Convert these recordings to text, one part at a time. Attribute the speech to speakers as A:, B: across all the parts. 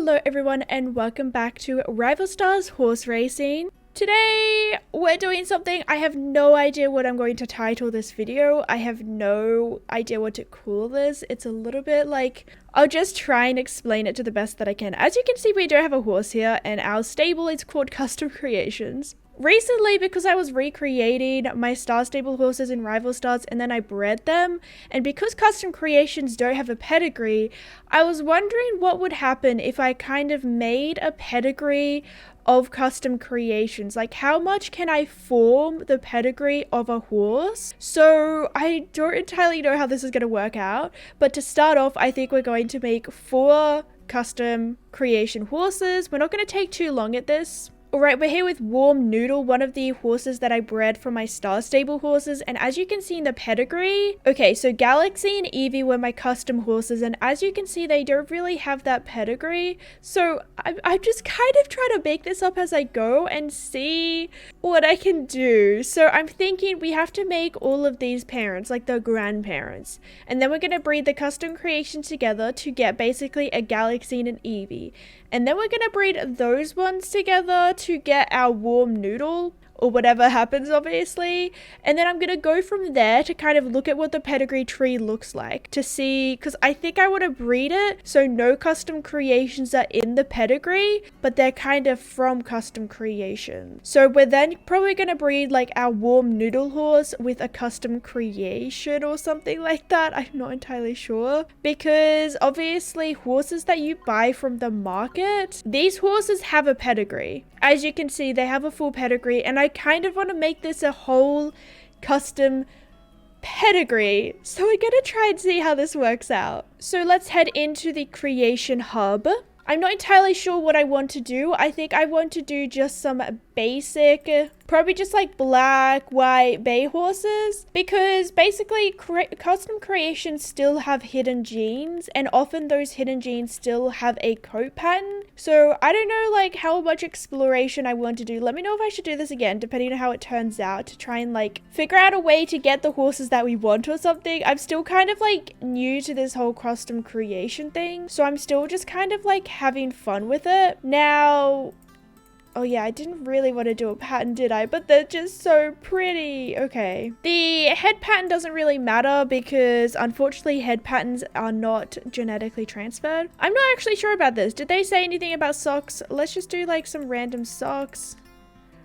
A: Hello everyone and welcome back to Rival Stars Horse Racing. Today we're doing something. I have no idea what I'm going to title this video. I have no idea what to call this. It's a little bit like, I'll just try and explain it to the best that I can. As you can see, we do have a horse here and our stable is called Custom Creations. Recently, because I was recreating my Star Stable horses in Rival Stars and then I bred them, and because Custom Creations don't have a pedigree, I was wondering what would happen if I kind of made a pedigree of Custom Creations. Like, how much can I form the pedigree of a horse? So I don't entirely know how this is going to work out, but to start off, I think we're going to make 4 Custom Creation horses. We're not going to take too long at this. Alright, we're here with Warm Noodle, one of the horses that I bred from my Star Stable horses, and as you can see in the pedigree, okay, so Galaxy and Eevee were my custom horses, and as you can see, they don't really have that pedigree, so I'm just kind of trying to make this up as I go and see what I can do. So I'm thinking we have to make all of these parents, like the grandparents, and then we're going to breed the Custom Creation together to get basically a Galaxy and an Eevee. And then we're going to breed those ones together to get our Warm Noodle, or whatever happens, obviously. And then I'm going to go from there to kind of look at what the pedigree tree looks like to see, because I think I want to breed it so no Custom Creations are in the pedigree, but they're kind of from Custom Creation. So we're then probably going to breed like our Warm Noodle horse with a Custom Creation or something like that. I'm not entirely sure, because obviously horses that you buy from the market, these horses have a pedigree. As you can see, they have a full pedigree, and I kind of want to make this a whole custom pedigree. So we're going to try and see how this works out. So let's head into the creation hub. I'm not entirely sure what I want to do. I think I want to do just some basic, probably just like black, white, bay horses, because basically Custom Creations still have hidden genes, and often those hidden genes still have a coat pattern. So I don't know like how much exploration I want to do. Let me know if I should do this again, depending on how it turns out, to try and like figure out a way to get the horses that we want or something. I'm still kind of like new to this whole Custom Creation thing, so I'm still just kind of like having fun with it. Now, oh yeah, I didn't really want to do a pattern, did I? But they're just so pretty. Okay. The head pattern doesn't really matter because unfortunately head patterns are not genetically transferred. I'm not actually sure about this. Did they say anything about socks? Let's just do like some random socks.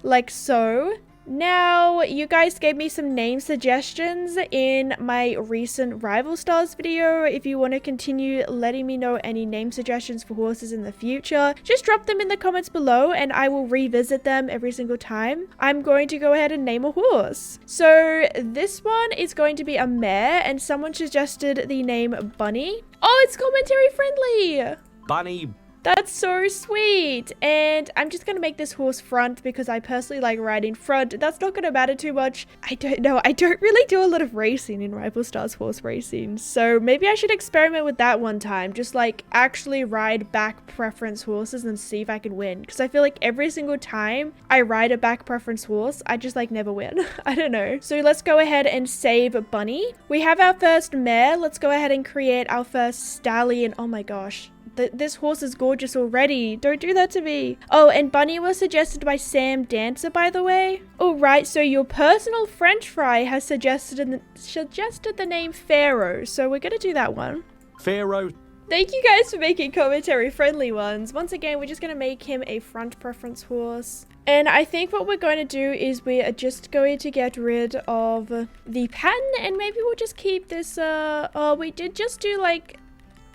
A: Like so. Now, you guys gave me some name suggestions in my recent Rival Stars video. If you want to continue letting me know any name suggestions for horses in the future, just drop them in the comments below and I will revisit them every single time. I'm going to go ahead and name a horse. So this one is going to be a mare, and someone suggested the name Bunny. Oh, it's commentary friendly!
B: Bunny.
A: That's so sweet. And I'm just going to make this horse front because I personally like riding front. That's not going to matter too much. I don't know. I don't really do a lot of racing in Rival Stars horse racing. So maybe I should experiment with that one time. Just like actually ride back preference horses and see if I can win. Because I feel like every single time I ride a back preference horse, I just like never win. I don't know. So let's go ahead and save Bunny. We have our first mare. Let's go ahead and create our first stallion. Oh my gosh. This horse is gorgeous already. Don't do that to me. Oh, and Bunny was suggested by Sam Dancer, by the way. All right, so your personal French fry has suggested the name Pharaoh. So we're going to do that one.
B: Pharaoh.
A: Thank you guys for making commentary friendly ones. Once again, we're just going to make him a front preference horse. And I think what we're going to do is we are just going to get rid of the pattern, and maybe we'll just keep this, oh, we did just do like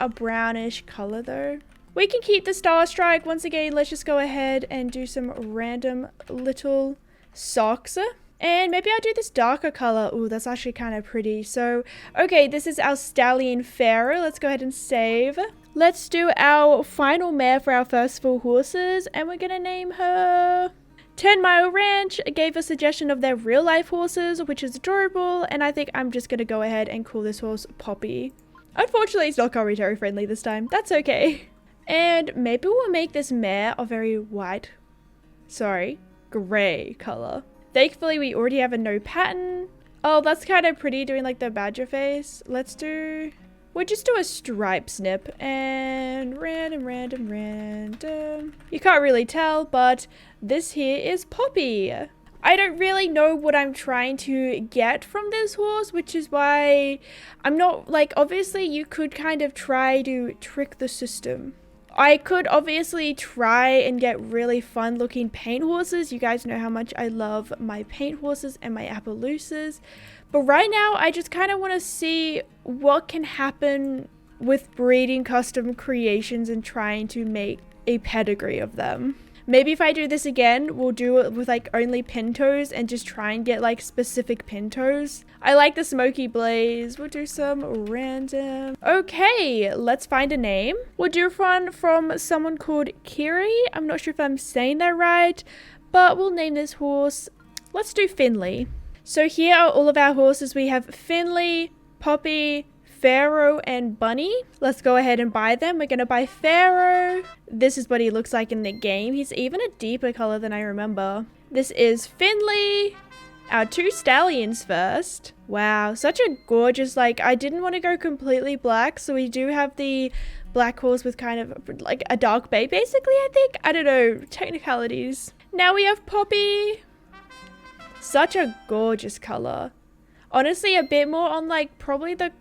A: a brownish color though. We can keep the Star Strike. Once again, let's just go ahead and do some random little socks. And maybe I'll do this darker color. Oh, that's actually kind of pretty. So, okay, this is our stallion Pharaoh. Let's go ahead and save. Let's do our final mare for our first 4 horses, and we're gonna name her 10 Mile Ranch. Gave a suggestion of their real life horses, which is adorable, and I think I'm just gonna go ahead and call this horse Poppy. Unfortunately, it's not commentary friendly this time. That's okay. And maybe we'll make this mare a very gray color. Thankfully, we already have a no pattern. Oh, that's kind of pretty doing like the badger face. Let's do We'll just do a stripe snip and random. You can't really tell, but this here is Poppy. I don't really know what I'm trying to get from this horse, which is why I'm not, like, obviously you could kind of try to trick the system. I could obviously try and get really fun looking paint horses. You guys know how much I love my paint horses and my Appaloosas. But right now, I just kind of want to see what can happen with breeding custom creations and trying to make a pedigree of them. Maybe if I do this again, we'll do it with like only pintos and just try and get like specific pintos. I like the smoky blaze. We'll do some random. Okay, let's find a name. We'll do one from someone called Kiri. I'm not sure if I'm saying that right, but we'll name this horse. Let's do Finley. So here are all of our horses. We have Finley, Poppy, Pharaoh, and Bunny. Let's go ahead and buy them. We're gonna buy Pharaoh. This is what he looks like in the game. He's even a deeper color than I remember. This is Finley. Our 2 stallions first. Wow, such a gorgeous, like, I didn't want to go completely black, so we do have the black horse with kind of like a dark bay, basically, I think. I don't know, technicalities. Now we have Poppy. Such a gorgeous color. Honestly, a bit more on like probably the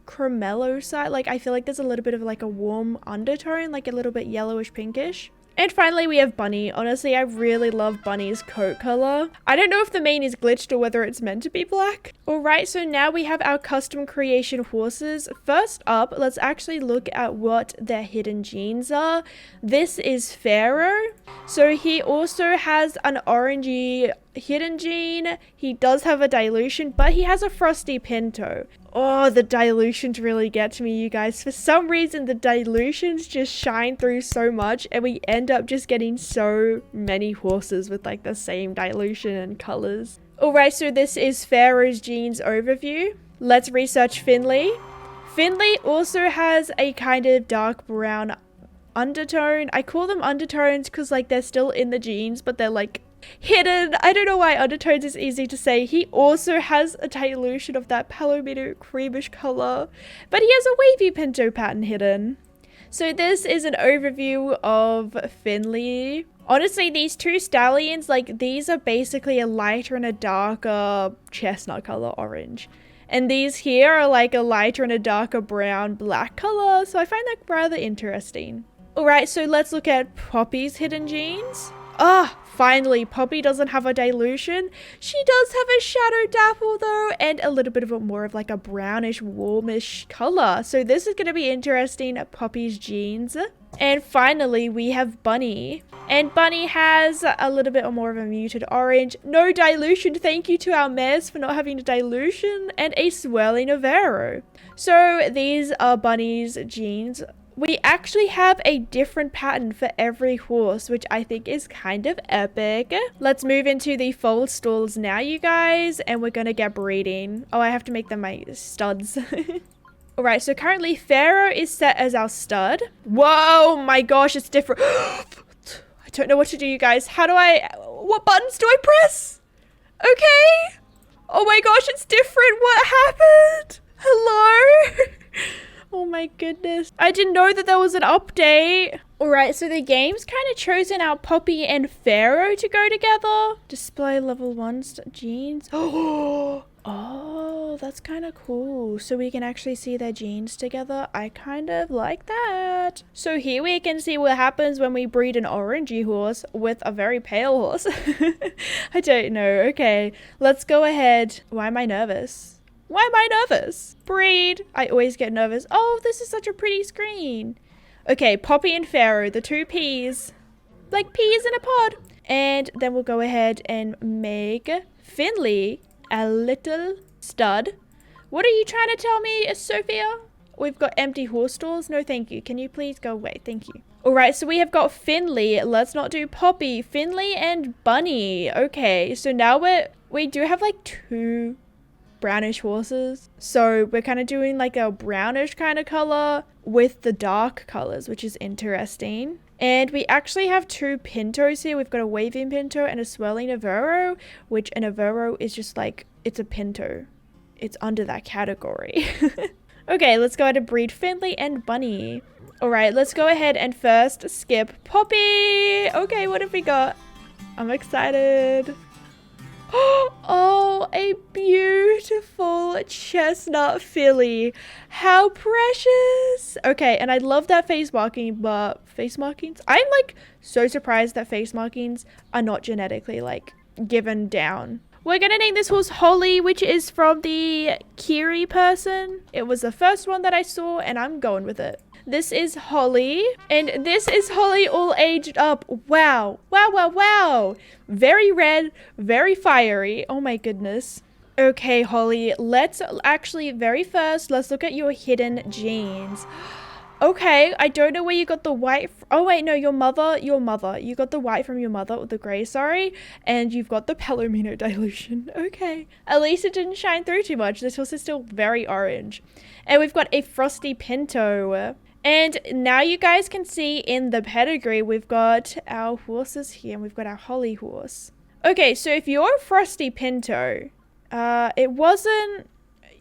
A: Cremello side. Like, I feel like there's a little bit of like a warm undertone, like a little bit yellowish pinkish. And finally we have Bunny. Honestly, I really love Bunny's coat color. I don't know if the mane is glitched or whether it's meant to be black. Alright, so now we have our custom creation horses. First up, let's actually look at what their hidden genes are. This is Pharaoh. So he also has an orangey hidden gene. He does have a dilution, but he has a frosty pinto. Oh, the dilutions really get to me, you guys. For some reason, the dilutions just shine through so much, and we end up just getting so many horses with like the same dilution and colors. Alright, so this is Pharaoh's genes overview. Let's research Finley. Finley also has a kind of dark brown undertone. I call them undertones because like they're still in the genes, but they're like hidden. I don't know why undertones is easy to say. He also has a dilution of that palomino creamish color, but he has a wavy pinto pattern hidden. So this is an overview of Finley. Honestly, these 2 stallions, like, these are basically a lighter and a darker chestnut color orange. And these here are like a lighter and a darker brown black color. So I find that rather interesting. Alright, so let's look at Poppy's hidden genes. Finally, Poppy doesn't have a dilution. She does have a shadow dapple though, and a little bit of more of like a brownish, warmish color. So this is going to be interesting, Poppy's genes. And finally, we have Bunny. And Bunny has a little bit more of a muted orange. No dilution. Thank you to our mares for not having a dilution. And a swirling Avero. So these are Bunny's genes. We actually have a different pattern for every horse, which I think is kind of epic. Let's move into the foal stalls now, you guys, and we're gonna get breeding. Oh, I have to make them my studs. Alright, so currently Pharaoh is set as our stud. Whoa, my gosh, it's different. I don't know what to do, you guys. What buttons do I press? Okay. Oh my gosh, it's different. What happened? Hello? Oh my goodness. I didn't know that there was an update. Alright, so the game's kind of chosen our Poppy and Pharaoh to go together. Display level 1 genes. Oh, that's kind of cool. So we can actually see their genes together. I kind of like that. So here we can see what happens when we breed an orangey horse with a very pale horse. I don't know. Okay, let's go ahead. Why am I nervous? Why am I nervous? Breed. I always get nervous. Oh, this is such a pretty screen. Okay, Poppy and Pharaoh, the 2 peas. Like peas in a pod. And then we'll go ahead and make Finley a little stud. What are you trying to tell me, Sophia? We've got empty horse stalls. No, thank you. Can you please go away? Thank you. Alright, so we have got Finley. Let's not do Poppy. Finley and Bunny. Okay, so now we do have like 2 brownish horses, so we're kind of doing like a brownish kind of color with the dark colors, which is interesting. And we actually have 2 pintos here. We've got a waving pinto and a swirling Avero, which an Avero is just like, it's a pinto. It's under that category. Okay, let's go ahead and breed Finley and Bunny. All right, let's go ahead and first skip Poppy. Okay, what have we got? I'm excited. Oh, a beautiful chestnut filly. How precious. Okay, and I love that face marking, but face markings? I'm like so surprised that face markings are not genetically like given down. We're gonna name this horse Holly, which is from the Kiri person. It was the first one that I saw and I'm going with it. This is Holly, and this is Holly all aged up. Wow, wow, wow, wow. Very red, very fiery. Oh my goodness. Okay, Holly, let's actually very first, let's look at your hidden genes. Okay, I don't know where you got the white. Oh wait, no, your mother. You got the white from your mother, or the gray, sorry. And you've got the palomino dilution. Okay. At least it didn't shine through too much. This horse is still very orange. And we've got a frosty pinto. And now you guys can see in the pedigree, we've got our horses here, and we've got our Holly horse. Okay, so if you're a frosty pinto, it wasn't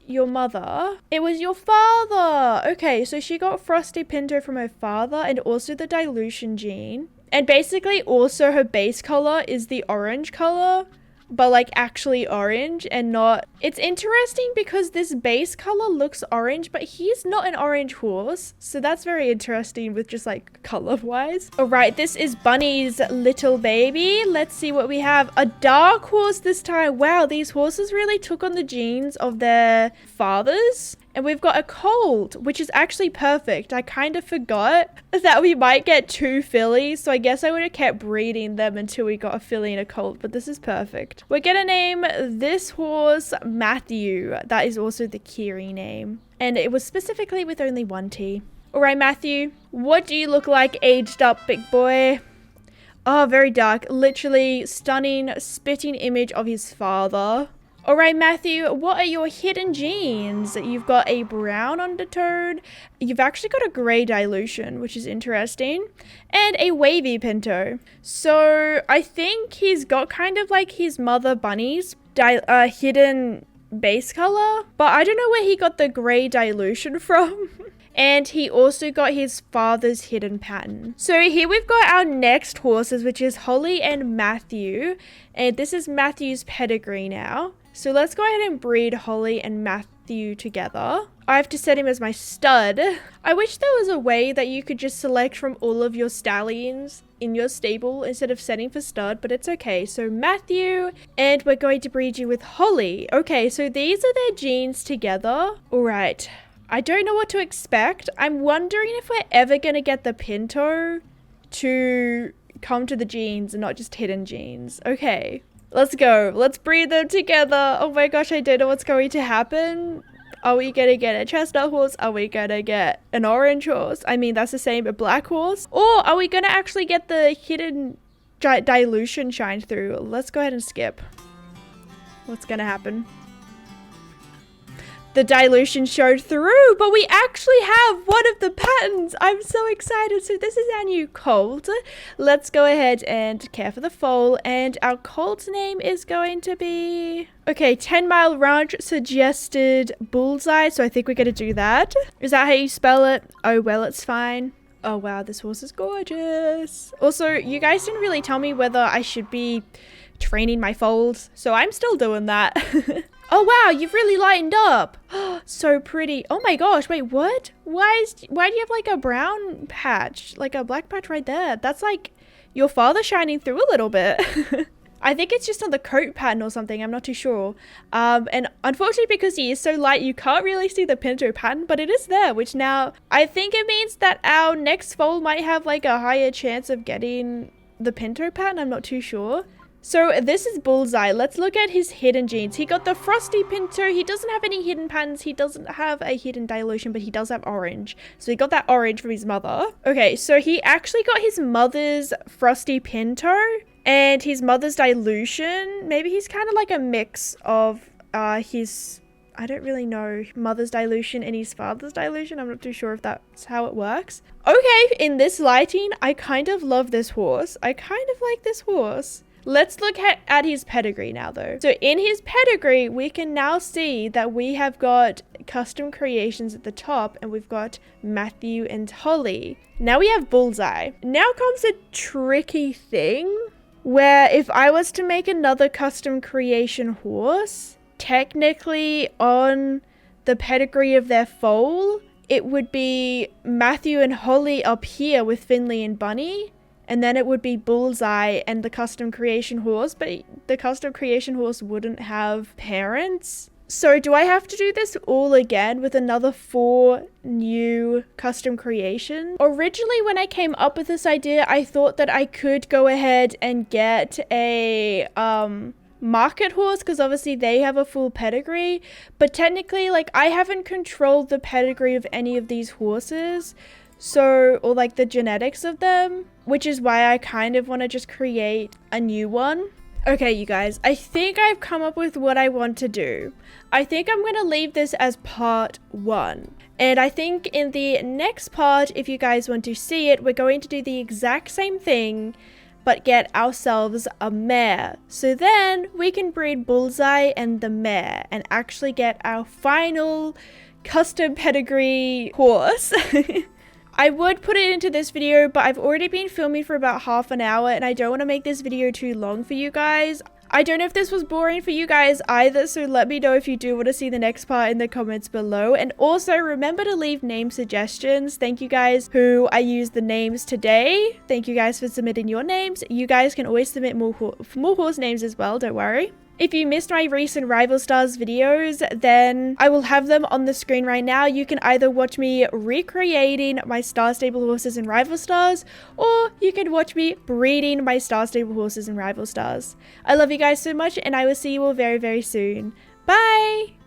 A: your mother, it was your father. Okay, so she got frosty pinto from her father and also the dilution gene. And basically also her base color is the orange color, but like actually orange and not. It's interesting because this base color looks orange, but he's not an orange horse. So that's very interesting with just like color wise. All right, this is Bunny's little baby. Let's see what we have. A dark horse this time. Wow, these horses really took on the genes of their fathers. And we've got a colt, which is actually perfect. I kind of forgot that we might get 2 fillies. So I guess I would have kept breeding them until we got a filly and a colt. But this is perfect. We're going to name this horse Matthew. That is also the Kiri name. And it was specifically with only 1 T. All right, Matthew, what do you look like aged up, big boy? Oh, very dark. Literally stunning, spitting image of his father. All right, Matthew, what are your hidden genes? You've got a brown undertone. You've actually got a gray dilution, which is interesting, and a wavy pinto. So I think he's got kind of like his mother Bunny's hidden base color, but I don't know where he got the gray dilution from. And he also got his father's hidden pattern. So here we've got our next horses, which is Holly and Matthew. And this is Matthew's pedigree now. So let's go ahead and breed Holly and Matthew together. I have to set him as my stud. I wish there was a way that you could just select from all of your stallions in your stable instead of setting for stud, but it's okay. So Matthew, and we're going to breed you with Holly. Okay, so these are their genes together. All right. I don't know what to expect. I'm wondering if we're ever going to get the pinto to come to the genes and not just hidden genes. Okay, let's go. Let's breed them together. Oh my gosh, I don't know what's going to happen. Are we going to get a chestnut horse? Are we going to get an orange horse? I mean, that's the same, a black horse. Or are we going to actually get the hidden dilution shine through? Let's go ahead and skip. What's going to happen? The dilution showed through, but we actually have one of the patterns. I'm so excited. So this is our new colt. Let's go ahead and care for the foal, and our colt's name is going to be, okay, 10 Mile Ranch suggested Bullseye, so I think we're gonna do that. Is that how you spell it? Oh well, it's fine. Oh wow, this horse is gorgeous. Also, you guys didn't really tell me whether I should be training my foals, so I'm still doing that. Oh wow, you've really lightened up. So pretty. Oh my gosh, wait, what? Why do you have like a brown patch? Like a black patch right there? That's like your father shining through a little bit. I think it's just on the coat pattern or something, I'm not too sure. And unfortunately, because he is so light, you can't really see the pinto pattern, but it is there, which now I think it means that our next foal might have like a higher chance of getting the pinto pattern. I'm not too sure. So this is Bullseye. Let's look at his hidden genes. He got the frosty pinto. He doesn't have any hidden patterns. He doesn't have a hidden dilution, but he does have orange. So he got that orange from his mother. Okay, so he actually got his mother's frosty pinto and his mother's dilution. Maybe he's kind of like a mix of his, I don't really know, mother's dilution and his father's dilution. I'm not too sure if that's how it works. Okay, in this lighting, I kind of love this horse. I kind of like this horse. Let's look at his pedigree now though. So in his pedigree, we can now see that we have got custom creations at the top and we've got Matthew and Holly. Now we have Bullseye. Now comes a tricky thing where if I was to make another custom creation horse, technically on the pedigree of their foal, it would be Matthew and Holly up here with Finley and Bunny. And then it would be Bullseye and the custom creation horse, but the custom creation horse wouldn't have parents. So do I have to do this all again with another 4 new custom creations? Originally, when I came up with this idea, I thought that I could go ahead and get a market horse, because obviously they have a full pedigree. But technically, like, I haven't controlled the pedigree of any of these horses. So, or like the genetics of them, which is why I kind of want to just create a new one. Okay, you guys, I think I've come up with what I want to do. I think I'm going to leave this as part 1. And I think in the next part, if you guys want to see it, we're going to do the exact same thing, but get ourselves a mare. So then we can breed Bullseye and the mare and actually get our final custom pedigree horse. I would put it into this video, but I've already been filming for about half an hour and I don't want to make this video too long for you guys. I don't know if this was boring for you guys either, so let me know if you do want to see the next part in the comments below. And also remember to leave name suggestions. Thank you guys who I used the names today. Thank you guys for submitting your names. You guys can always submit more horse names as well, don't worry. If you missed my recent Rival Stars videos, then I will have them on the screen right now. You can either watch me recreating my Star Stable horses in Rival Stars, or you can watch me breeding my Star Stable horses in Rival Stars. I love you guys so much, and I will see you all very, very soon. Bye!